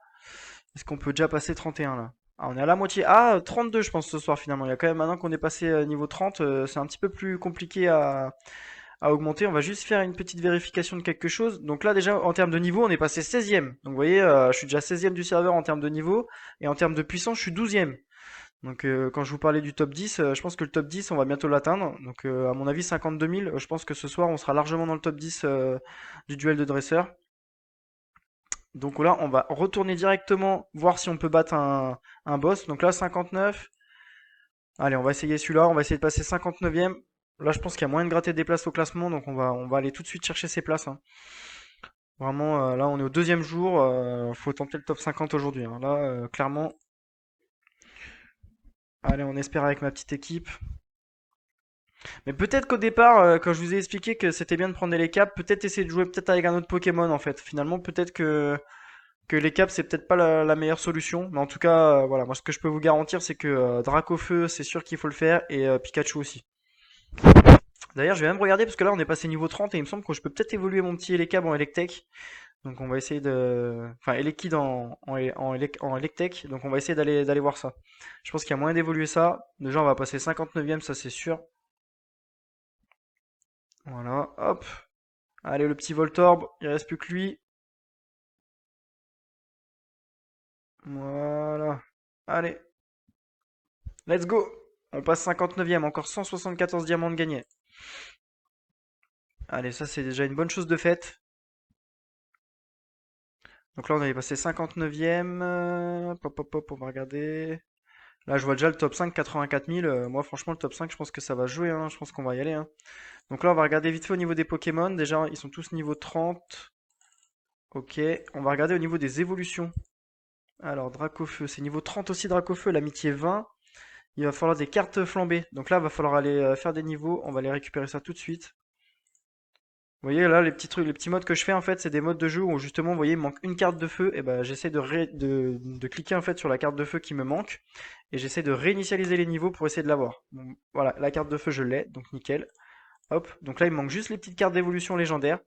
Est-ce qu'on peut déjà passer 31 là? Ah, on est à la moitié. Ah, 32 je pense ce soir finalement. Il y a quand même maintenant qu'on est passé niveau 30, c'est un petit peu plus compliqué à augmenter. On va juste faire une petite vérification de quelque chose. Donc là déjà en termes de niveau, on est passé 16e. Donc vous voyez, je suis déjà 16e du serveur en termes de niveau. Et en termes de puissance, je suis 12e. Donc quand je vous parlais du top 10, je pense que le top 10, on va bientôt l'atteindre. Donc à mon avis 52 000, je pense que ce soir, on sera largement dans le top 10 du duel de dresseurs. Donc là, on va retourner directement voir si on peut battre un boss. Donc là, 59. Allez, on va essayer celui-là. On va essayer de passer 59e. Là, je pense qu'il y a moyen de gratter des places au classement. Donc on va aller tout de suite chercher ces places, hein. Vraiment, là, on est au deuxième jour. Faut tenter le top 50 aujourd'hui, hein. Là, clairement. Allez, on espère avec ma petite équipe. Mais peut-être qu'au départ, quand je vous ai expliqué que c'était bien de prendre les caps, peut-être essayer de jouer peut-être avec un autre Pokémon en fait. Finalement, peut-être que les caps c'est peut-être pas la meilleure solution, mais en tout cas, voilà, moi ce que je peux vous garantir c'est que Dracofeu c'est sûr qu'il faut le faire et Pikachu aussi. D'ailleurs, je vais même regarder parce que là on est passé niveau 30 et il me semble que je peux peut-être évoluer mon petit Elekab en Electek. Donc on va essayer de... Enfin, Elekid en Electek, donc on va essayer d'aller voir ça. Je pense qu'il y a moyen d'évoluer ça. Déjà on va passer 59e, ça c'est sûr. Voilà, hop. Allez, le petit Voltorb, il reste plus que lui. Voilà. Allez, let's go. On passe 59e, encore 174 diamants de gagné. Allez, ça c'est déjà une bonne chose de faite. Donc là on avait passé 59e. Pop, pop, pop, on va regarder. Là je vois déjà le top 5, 84 000. Moi franchement le top 5 je pense que ça va jouer, hein. Je pense qu'on va y aller, hein. Donc là on va regarder vite fait au niveau des Pokémon. Déjà ils sont tous niveau 30. Ok, on va regarder au niveau des évolutions. Alors Dracofeu, c'est niveau 30 aussi Dracofeu, l'amitié 20. Il va falloir des cartes flambées. Donc là, il va falloir aller faire des niveaux. On va aller récupérer ça tout de suite. Vous voyez là, les petits trucs, les petits modes que je fais en fait, c'est des modes de jeu où justement, vous voyez, il me manque une carte de feu. Et ben, j'essaie de cliquer en fait sur la carte de feu qui me manque. Et j'essaie de réinitialiser les niveaux pour essayer de l'avoir. Bon, voilà, la carte de feu, je l'ai. Donc nickel. Hop. Donc là, il me manque juste les petites cartes d'évolution légendaires.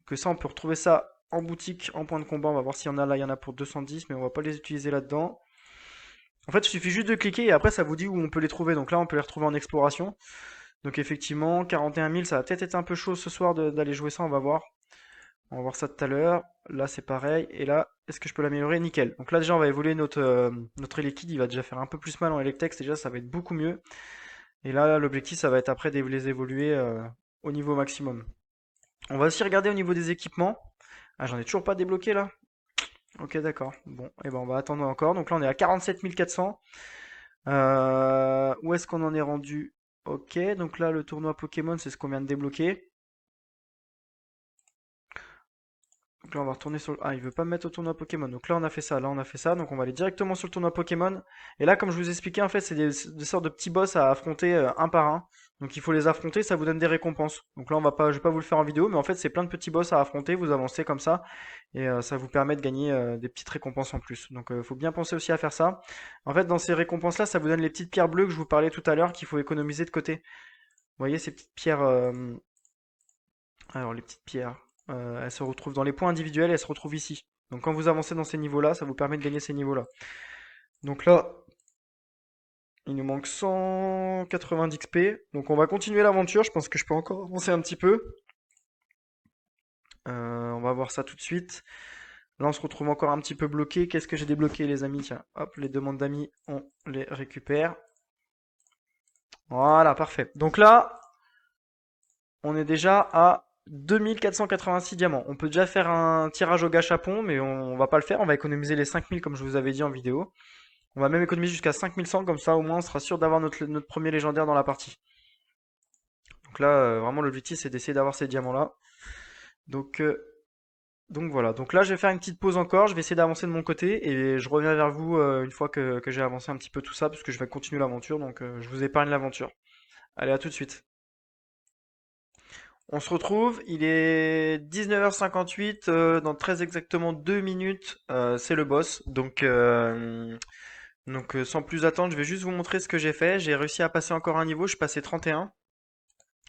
Que ça, on peut retrouver ça en boutique, en point de combat. On va voir s'il y en a là. Il y en a pour 210, mais on va pas les utiliser là-dedans. En fait, il suffit juste de cliquer et après ça vous dit où on peut les trouver. Donc là, on peut les retrouver en exploration. Donc effectivement, 41 000, ça va peut-être être un peu chaud ce soir d'aller jouer ça, on va voir. On va voir ça tout à l'heure. Là, c'est pareil. Et là, est-ce que je peux l'améliorer? Nickel. Donc là, déjà, on va évoluer notre Elekid. Il va déjà faire un peu plus mal en Electex. Déjà, ça va être beaucoup mieux. Et là, l'objectif, ça va être après de les évoluer au niveau maximum. On va aussi regarder au niveau des équipements. Ah, j'en ai toujours pas débloqué là. Ok, d'accord. Bon, et ben on va attendre encore. Donc là, on est à 47 400. Où est-ce qu'on en est rendu? Ok, donc là, le tournoi Pokémon, c'est ce qu'on vient de débloquer. Donc là, on va retourner sur le... Ah, il veut pas me mettre au tournoi Pokémon. Donc là, on a fait ça, là, on a fait ça. Donc on va aller directement sur le tournoi Pokémon. Et là, comme je vous expliquais, en fait, c'est des sortes de petits boss à affronter un par un. Donc il faut les affronter, ça vous donne des récompenses. Donc là, je vais pas vous le faire en vidéo, mais en fait, c'est plein de petits boss à affronter. Vous avancez comme ça. Et ça vous permet de gagner des petites récompenses en plus. Donc il faut bien penser aussi à faire ça. En fait, dans ces récompenses-là, ça vous donne les petites pierres bleues que je vous parlais tout à l'heure qu'il faut économiser de côté. Vous voyez ces petites pierres... Alors les petites pierres, elles se retrouvent dans les points individuels et elles se retrouvent ici. Donc quand vous avancez dans ces niveaux-là, ça vous permet de gagner ces niveaux-là. Donc là, il nous manque 190 XP. Donc on va continuer l'aventure, je pense que je peux encore avancer un petit peu. On va voir ça tout de suite. Là on se retrouve encore un petit peu bloqué. Qu'est-ce que j'ai débloqué les amis? Tiens, hop, les demandes d'amis, on les récupère. Voilà, parfait. Donc là, on est déjà à 2486 diamants. On peut déjà faire un tirage au gachapon, mais on va pas le faire. On va économiser les 5000 comme je vous avais dit en vidéo. On va même économiser jusqu'à 5100, comme ça au moins on sera sûr d'avoir notre premier légendaire dans la partie. Donc là, vraiment l'objectif c'est d'essayer d'avoir ces diamants-là. Donc, euh, donc voilà. Donc là je vais faire une petite pause encore, je vais essayer d'avancer de mon côté et je reviens vers vous une fois que j'ai avancé un petit peu tout ça, parce que je vais continuer l'aventure, donc je vous épargne l'aventure. Allez, à tout de suite. On se retrouve, il est 19h58, dans très exactement 2 minutes, c'est le boss. Donc sans plus attendre, je vais juste vous montrer ce que j'ai fait. J'ai réussi à passer encore un niveau, je suis passé 31.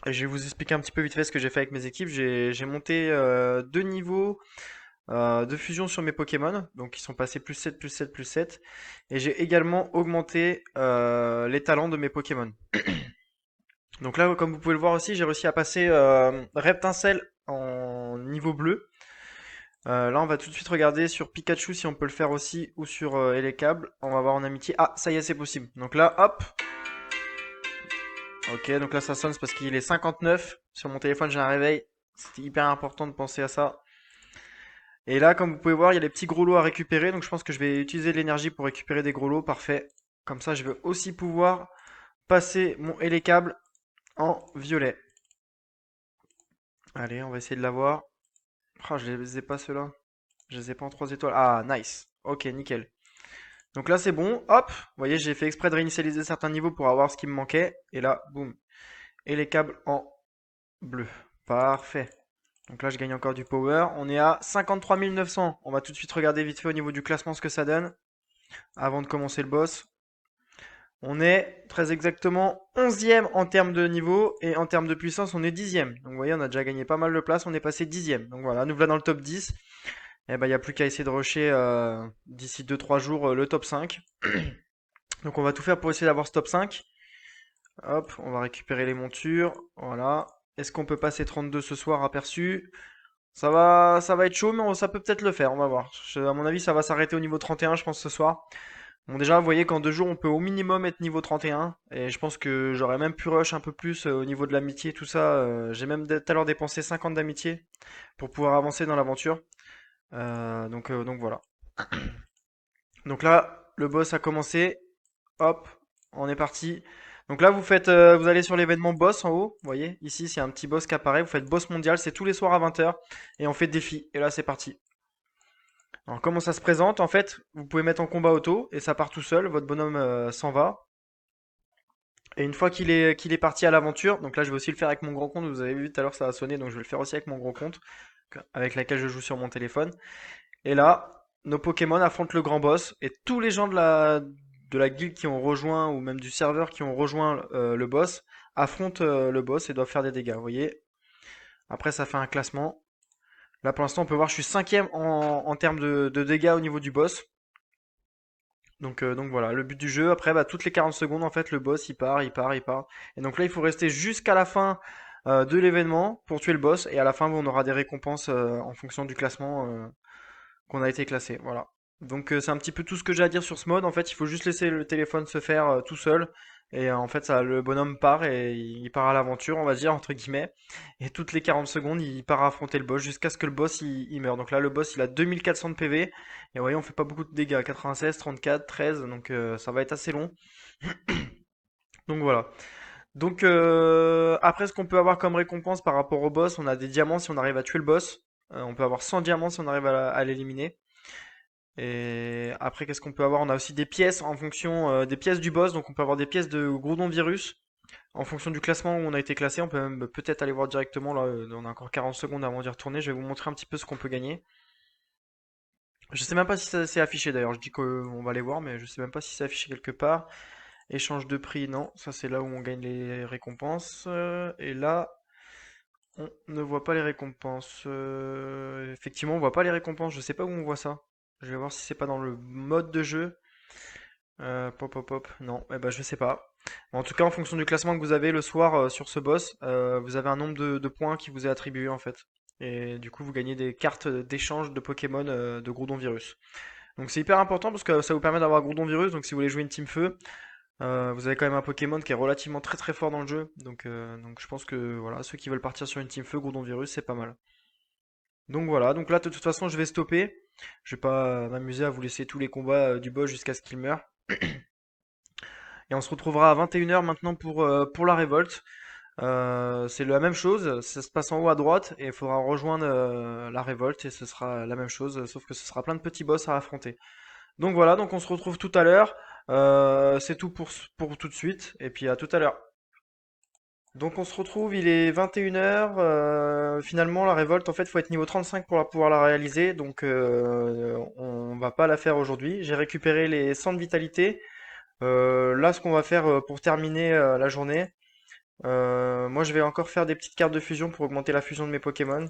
Et je vais vous expliquer un petit peu vite fait ce que j'ai fait avec mes équipes. J'ai monté 2 niveaux de fusion sur mes Pokémon, donc ils sont passés plus 7, plus 7, plus 7. Et j'ai également augmenté les talents de mes Pokémon. Donc là, comme vous pouvez le voir aussi, j'ai réussi à passer Reptincelle en niveau bleu. Là, on va tout de suite regarder sur Pikachu si on peut le faire aussi, ou sur Elekable. On va voir en amitié. Ah, ça y est, c'est possible. Donc là, hop. Ok, donc là, ça sonne c'est parce qu'il est 59. Sur mon téléphone, j'ai un réveil. C'était hyper important de penser à ça. Et là, comme vous pouvez voir, il y a les petits gros lots à récupérer. Donc je pense que je vais utiliser de l'énergie pour récupérer des gros lots. Parfait. Comme ça, je vais aussi pouvoir passer mon Elekable en violet. Allez, on va essayer de l'avoir. Ah, je les ai pas ceux-là. Je les ai pas en 3 étoiles. Ah, nice. Ok, nickel. Donc là, c'est bon. Hop. Vous voyez, j'ai fait exprès de réinitialiser certains niveaux pour avoir ce qui me manquait. Et là, boum. Et les câbles en bleu. Parfait. Donc là, je gagne encore du power. On est à 53 900. On va tout de suite regarder vite fait au niveau du classement ce que ça donne. Avant de commencer le boss. On est très exactement 11e en termes de niveau. Et en termes de puissance, on est 10e. Donc vous voyez, on a déjà gagné pas mal de place. On est passé 10e. Donc voilà, nous voilà dans le top 10. Et ben, il n'y a plus qu'à essayer de rusher d'ici 2-3 jours le top 5. Donc on va tout faire pour essayer d'avoir ce top 5. Hop, on va récupérer les montures. Voilà. Est-ce qu'on peut passer 32 ce soir aperçu? Ça va être chaud, mais ça peut peut-être le faire. On va voir. À mon avis, ça va s'arrêter au niveau 31, je pense, ce soir. Bon, déjà, vous voyez qu'en 2 jours, on peut au minimum être niveau 31. Et je pense que j'aurais même pu rush un peu plus au niveau de l'amitié, tout ça. J'ai même tout à l'heure dépensé 50 d'amitié pour pouvoir avancer dans l'aventure. Donc voilà. Donc là, le boss a commencé. Hop, on est parti. Donc là, vous allez sur l'événement boss en haut. Vous voyez, ici, c'est un petit boss qui apparaît. Vous faites boss mondial, c'est tous les soirs à 20h. Et on fait défi. Et là, c'est parti. Alors, comment ça se présente? En fait, vous pouvez mettre en combat auto et ça part tout seul. Votre bonhomme s'en va. Et une fois qu'il est parti à l'aventure, donc là, je vais aussi le faire avec mon grand compte. Vous avez vu tout à l'heure, ça a sonné. Donc, je vais le faire aussi avec mon gros compte, avec laquelle je joue sur mon téléphone. Et là, nos Pokémon affrontent le grand boss et tous les gens de la guilde qui ont rejoint ou même du serveur qui ont rejoint le boss affrontent le boss et doivent faire des dégâts. Vous voyez? Après, ça fait un classement. Là, pour l'instant, on peut voir, je suis 5e en termes de dégâts au niveau du boss. Donc voilà, le but du jeu. Après, bah, toutes les 40 secondes, en fait, le boss il part, il part, il part. Et donc là, il faut rester jusqu'à la fin de l'événement pour tuer le boss. Et à la fin, on aura des récompenses en fonction du classement qu'on a été classé. Voilà. Donc c'est un petit peu tout ce que j'ai à dire sur ce mode. En fait, il faut juste laisser le téléphone se faire tout seul. Et en fait, ça, le bonhomme part et il part à l'aventure, on va dire, entre guillemets. Et toutes les 40 secondes, il part affronter le boss jusqu'à ce que le boss il meure. Donc là, le boss, il a 2400 de PV. Et vous voyez, on fait pas beaucoup de dégâts. 96, 34, 13. Donc ça va être assez long. Donc voilà. Donc après, ce qu'on peut avoir comme récompense par rapport au boss, on a des diamants si on arrive à tuer le boss. On peut avoir 100 diamants si on arrive à l'éliminer. Et après, qu'est-ce qu'on peut avoir? On a aussi des pièces en fonction des pièces du boss. Donc on peut avoir des pièces de Groudon Virus. En fonction du classement où on a été classé, on peut même peut-être aller voir directement. Là, on a encore 40 secondes avant d'y retourner. Je vais vous montrer un petit peu ce qu'on peut gagner. Je sais même pas si ça c'est affiché d'ailleurs. Je dis qu'on va aller voir, mais je sais même pas si c'est affiché quelque part. Échange de prix, non. Ça, c'est là où on gagne les récompenses. Et là, on ne voit pas les récompenses. Effectivement, on voit pas les récompenses. Je sais pas où on voit ça. Je vais voir si c'est pas dans le mode de jeu. Pop, pop, pop. Non, eh ben, je sais pas. En tout cas, en fonction du classement que vous avez le soir sur ce boss, vous avez un nombre de points qui vous est attribué en fait. Et du coup, vous gagnez des cartes d'échange de Pokémon de Groudon Virus. Donc c'est hyper important parce que ça vous permet d'avoir Groudon Virus. Donc si vous voulez jouer une team feu, vous avez quand même un Pokémon qui est relativement très très fort dans le jeu. Donc je pense que voilà, ceux qui veulent partir sur une team feu, Groudon Virus, c'est pas mal. Donc voilà, donc là de toute façon je vais stopper. Je vais pas m'amuser à vous laisser tous les combats du boss jusqu'à ce qu'il meure. Et on se retrouvera à 21 h maintenant pour la révolte. C'est la même chose, ça se passe en haut à droite et il faudra rejoindre la révolte et ce sera la même chose, sauf que ce sera plein de petits boss à affronter. Donc voilà, donc on se retrouve tout à l'heure. C'est tout pour tout de suite et puis à tout à l'heure. Donc on se retrouve, il est 21 h. Finalement la révolte en fait faut être niveau 35 pour pouvoir la réaliser, donc on va pas la faire aujourd'hui. J'ai récupéré les 100 de vitalité. Là ce qu'on va faire pour terminer la journée, moi je vais encore faire des petites cartes de fusion pour augmenter la fusion de mes Pokémon.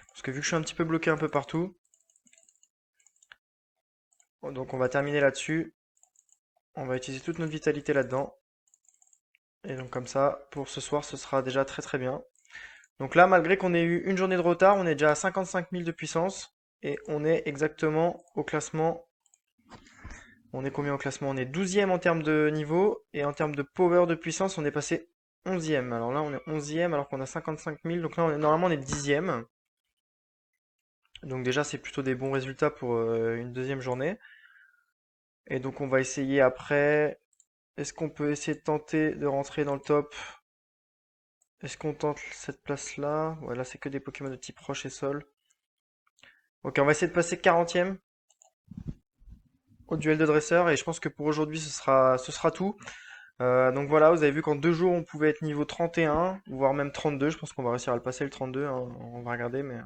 Parce que vu que je suis un petit peu bloqué un peu partout, donc on va terminer là-dessus. On va utiliser toute notre vitalité là-dedans. Et donc comme ça, pour ce soir, ce sera déjà très très bien. Donc là, malgré qu'on ait eu une journée de retard, on est déjà à 55 000 de puissance. Et on est exactement au classement. On est combien au classement? On est 12e en termes de niveau. Et en termes de power de puissance, on est passé 11e. Alors là, on est 11e alors qu'on a 55 000. Donc là, normalement, on est 10e. Donc déjà, c'est plutôt des bons résultats pour une deuxième journée. Et donc on va essayer après. Est-ce qu'on peut essayer de tenter de rentrer dans le top? Est-ce qu'on tente cette place-là? Ouais, là, c'est que des Pokémon de type roche et sol. Ok, on va essayer de passer 40e au duel de dresseurs. Et je pense que pour aujourd'hui, ce sera tout. Donc voilà, vous avez vu qu'en 2 jours, on pouvait être niveau 31, voire même 32. Je pense qu'on va réussir à le passer le 32, hein. On va regarder, mais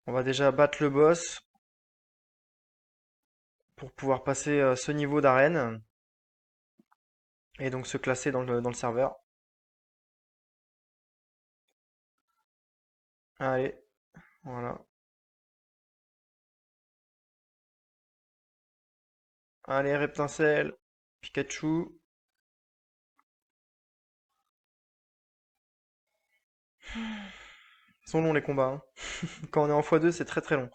on va déjà battre le boss pour pouvoir passer ce niveau d'arène. Et donc se classer dans le serveur. Allez, voilà. Allez, Reptincelle, Pikachu. Ils sont longs les combats, hein. Quand on est en x2, c'est très très long.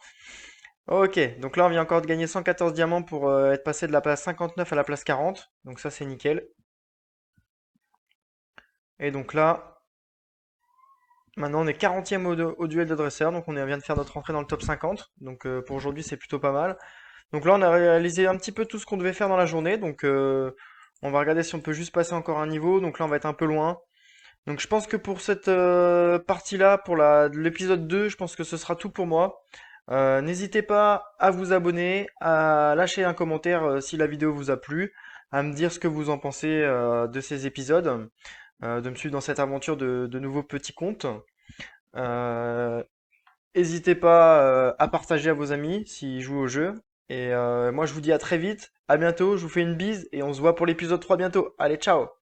Ok, donc là on vient encore de gagner 114 diamants pour être passé de la place 59 à la place 40. Donc ça c'est nickel. Et donc là, maintenant on est 40e au duel de dresseur. Donc vient de faire notre entrée dans le top 50. Donc pour aujourd'hui c'est plutôt pas mal. Donc là on a réalisé un petit peu tout ce qu'on devait faire dans la journée. Donc on va regarder si on peut juste passer encore un niveau. Donc là on va être un peu loin. Donc je pense que pour cette partie-là, pour l'épisode 2, je pense que ce sera tout pour moi. N'hésitez pas à vous abonner, à lâcher un commentaire si la vidéo vous a plu, à me dire ce que vous en pensez de ces épisodes, de me suivre dans cette aventure de nouveaux petits contes. Euh, N'hésitez pas à partager à vos amis s'ils jouent au jeu. Et moi je vous dis à très vite, à bientôt, je vous fais une bise et on se voit pour l'épisode 3 bientôt. Allez, ciao!